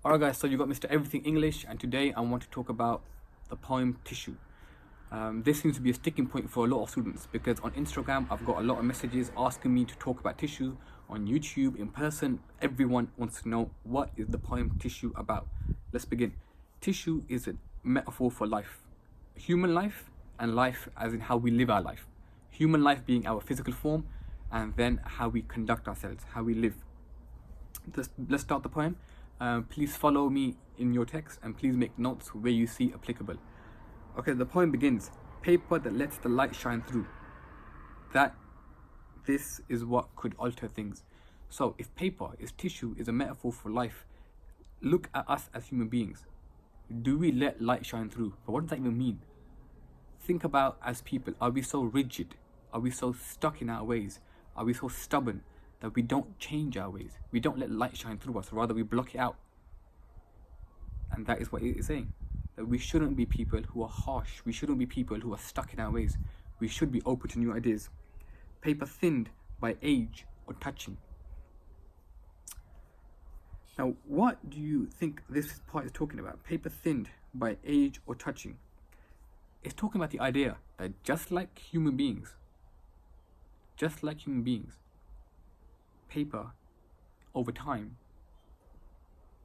Alright guys, so you got Mr. Eveything English, and today I want to talk about the poem Tissue. This seems to be a sticking point for a lot of students because on Instagram I've got a lot of messages asking me to talk about tissue. On YouTube, in person, everyone wants to know what is the poem Tissue about. Let's begin. Tissue is a metaphor for life. Human life, and life as in how we live our life. Human life being our physical form, and then how we conduct ourselves, how we live. Let's start the poem. Please follow me in your text and please make notes where you see applicable. Okay, the poem begins. Paper that lets the light shine through. This is what could alter things. So if paper is tissue is a metaphor for life, look at us as human beings. Do we let light shine through? But what does that even mean? Think about as people, are we so rigid? Are we so stuck in our ways? Are we so stubborn that we don't change our ways? We don't let light shine through us, rather we block it out. And that is what it is saying. That we shouldn't be people who are harsh. We shouldn't be people who are stuck in our ways. We should be open to new ideas. Paper thinned by age or touching. Now, what do you think this part is talking about? Paper thinned by age or touching. It's talking about the idea that just like human beings, paper over time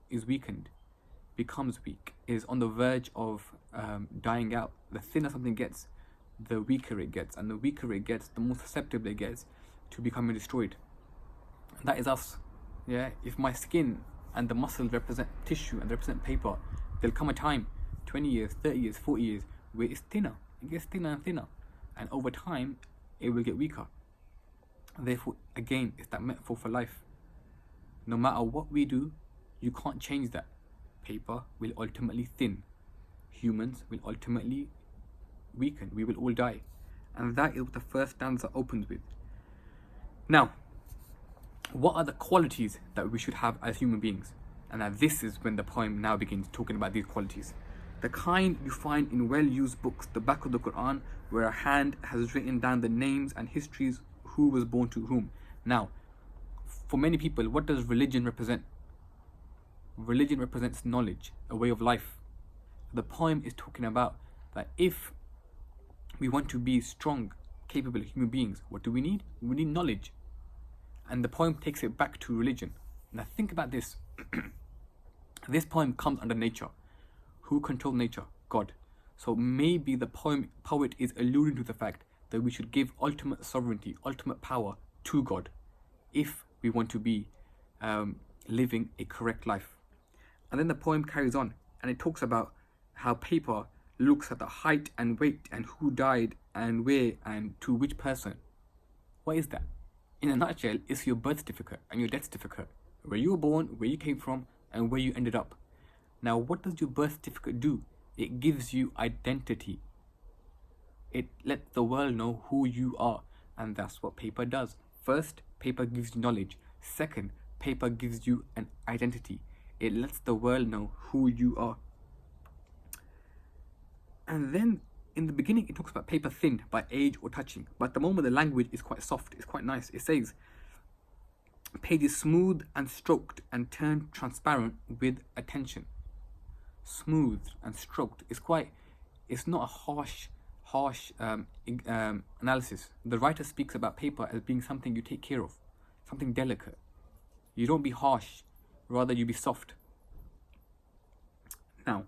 is weakened, becomes weak, is on the verge of dying out. The thinner something gets, the weaker it gets, and the weaker it gets, the more susceptible it gets to becoming destroyed. And that is us. Yeah, if my skin and the muscles represent tissue and represent paper, there'll come a time, 20 years, 30 years, 40 years, where it's thinner. It gets thinner and thinner, and over time it will get weaker. Therefore, again, it's that metaphor for life. No matter what we do, you can't change that. Paper will ultimately thin. Humans will ultimately weaken. We will all die. And that is what the first stanza opens with. Now, what are the qualities that we should have as human beings? And now this is when the poem now begins talking about these qualities. The kind you find in well-used books, the back of the Quran, where a hand has written down the names and histories who was born to whom. Now, for many people, what does religion represent? Religion represents knowledge, a way of life. The poem is talking about that if we want to be strong, capable human beings, what do we need? We need knowledge. And the poem takes it back to religion. Now think about this. This poem comes under nature. Who controls nature? God. So maybe the poet is alluding to the fact that we should give ultimate sovereignty, ultimate power to God if we want to be living a correct life. And then the poem carries on and it talks about how paper looks at the height and weight and who died and where and to which person. What is that? In a nutshell, it's your birth certificate and your death certificate. Where you were born, where you came from, and where you ended up. Now, what does your birth certificate do? It gives you identity. It lets the world know who you are. And that's what paper does. First, paper gives you knowledge. Second, paper gives you an identity. It lets the world know who you are. And then in the beginning, it talks about paper thinned by age or touching. But at the moment, the language is quite soft. It's quite nice. It says, pages smooth and stroked and turned transparent with attention. Smooth and stroked. It's not a harsh analysis. The writer speaks about paper as being something you take care of, something delicate. You don't be harsh, rather you be soft. Now,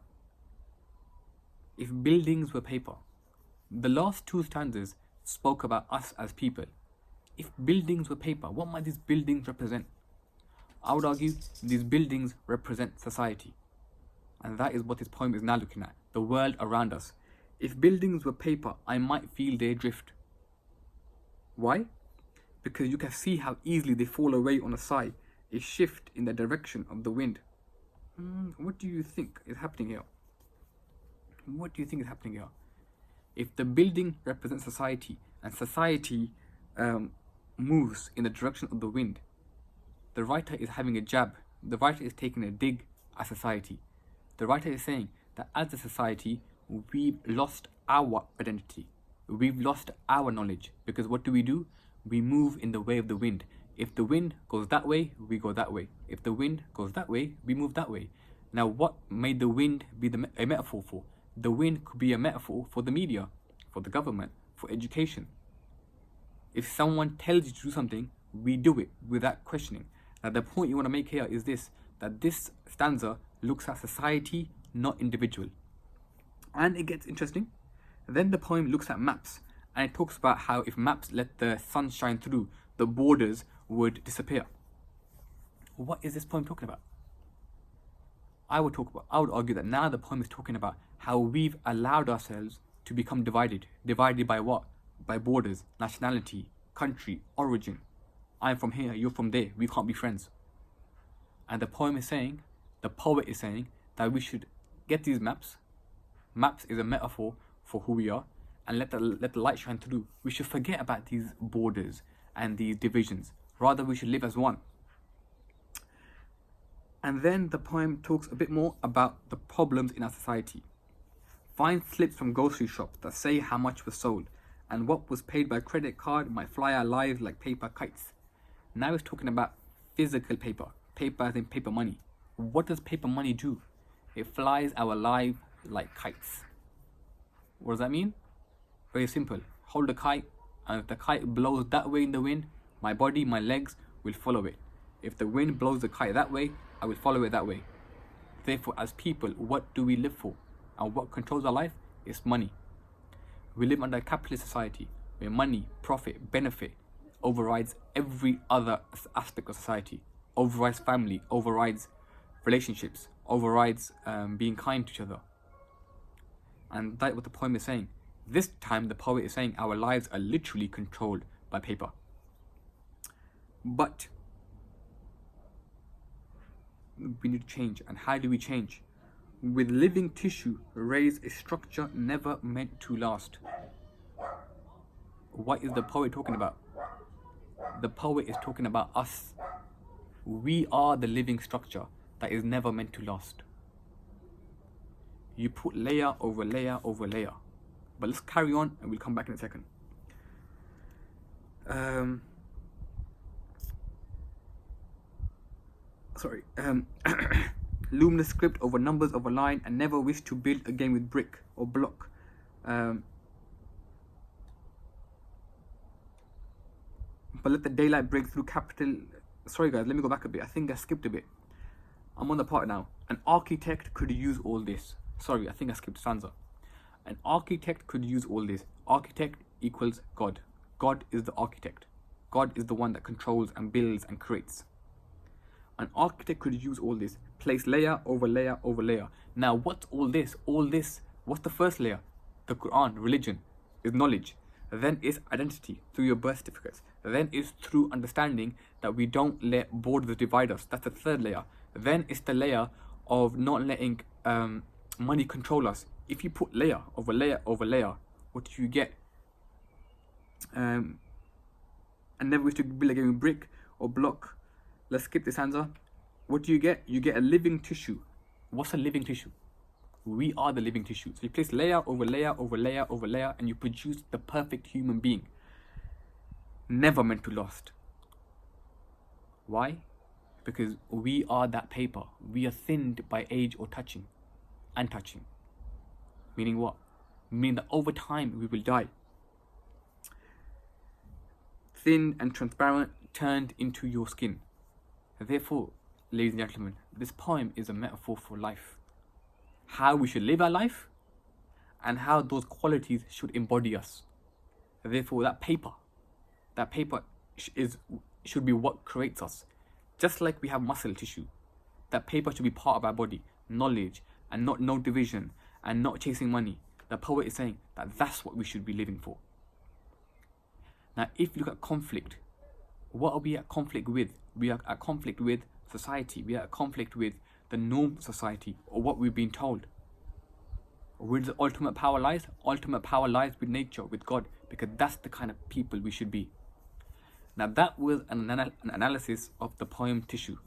if buildings were paper, the last two stanzas spoke about us as people. If buildings were paper, what might these buildings represent? I would argue these buildings represent society. And that is what this poem is now looking at, the world around us. If buildings were paper, I might feel their drift. Why? Because you can see how easily they fall away on a sigh, a shift in the direction of the wind. What do you think is happening here? What do you think is happening here? If the building represents society, and society moves in the direction of the wind, the writer is having a jab. The writer is taking a dig at society. The writer is saying that as a society, we've lost our identity. We've lost our knowledge. Because what do? We move in the way of the wind. If the wind goes that way, we go that way. If the wind goes that way, we move that way. Now, what made the wind be a metaphor for? The wind could be a metaphor for the media, for the government, for education. If someone tells you to do something, we do it without questioning. Now, the point you want to make here is this, that this stanza looks at society, not individual. And it gets interesting. Then the poem looks at maps, and it talks about how if maps let the sun shine through, the borders would disappear. What is this poem talking about? I would argue that now the poem is talking about how we've allowed ourselves to become divided. Divided by what? By borders, nationality, country, origin. I'm from here, you're from there, we can't be friends. And the poet is saying that we should get these maps. Maps is a metaphor for who we are, and let the light shine through. We should forget about these borders and these divisions. Rather, we should live as one. And then the poem talks a bit more about the problems in our society. Find slips from grocery shops that say how much was sold, and what was paid by credit card might fly our lives like paper kites. Now it's talking about physical paper. Paper as in paper money. What does paper money do? It flies our lives like kites. What does that mean? Very simple. Hold a kite, and if the kite blows that way in the wind, my body, my legs will follow it. If the wind blows the kite that way, I will follow it that way. Therefore, as people, what do we live for? And what controls our life? It's money. We live under a capitalist society where money, profit, benefit overrides every other aspect of society. Overrides family, overrides relationships, overrides being kind to each other. And that's what the poem is saying. This time the poet is saying our lives are literally controlled by paper. But we need to change. And how do we change? With living tissue, raise a structure never meant to last. What is the poet talking about? The poet is talking about us. We are the living structure that is never meant to last. You put layer over layer over layer. But let's carry on and we'll come back in a second. Luminous script over numbers of a line, and never wish to build again with brick or block. But let the daylight break through capital. Sorry guys, let me go back a bit. I think I skipped a bit. I'm on the part now. An architect could use all this. Sorry, I think I skipped stanza. An architect could use all this. Architect equals God. God is the architect. God is the one that controls and builds and creates. An architect could use all this. Place layer over layer over layer. Now, what's all this? All this, what's the first layer? The Quran, religion, is knowledge. Then is identity through your birth certificates. Then is through understanding that we don't let borders divide us. That's the third layer. Then is the layer of not letting money control us. If you put layer over layer over layer, what do you get? And never wish to build again with brick or block. Let's skip this answer. What do you get? You get a living tissue. What's a living tissue? We are the living tissue. So you place layer over layer over layer over layer, and you produce the perfect human being. Never meant to last. Why? Because we are that paper. We are thinned by age or touching. And touching. Meaning what? Meaning that over time we will die. Thin and transparent, turned into your skin. Therefore, ladies and gentlemen, this poem is a metaphor for life. How we should live our life, and how those qualities should embody us. Therefore, that paper should be what creates us. Just like we have muscle tissue, that paper should be part of our body. Knowledge, and not no division, and not chasing money. The poet is saying that that's what we should be living for. Now, if you look at conflict, what are we at conflict with? We are at conflict with society. We are at conflict with the norm society, or what we've been told. Where does the ultimate power lies? Ultimate power lies with nature, with God, because that's the kind of people we should be. Now, that was an analysis of the poem Tissue.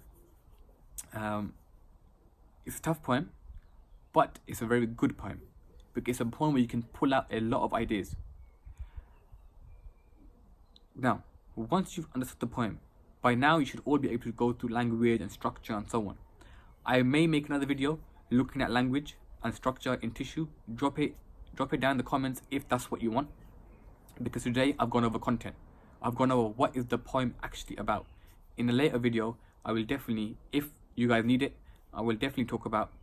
It's a tough poem, but it's a very good poem, because it's a poem where you can pull out a lot of ideas. Now, once you've understood the poem, by now you should all be able to go through language and structure and so on. I may make another video looking at language and structure in tissue. Drop it down in the comments if that's what you want, because today I've gone over content. I've gone over what is the poem actually about. In a later video, I will definitely, if you guys need it, I will definitely talk about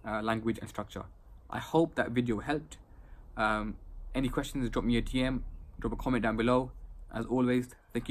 language and structure. I hope that video helped. Any questions, drop me a DM, drop a comment down below. As always,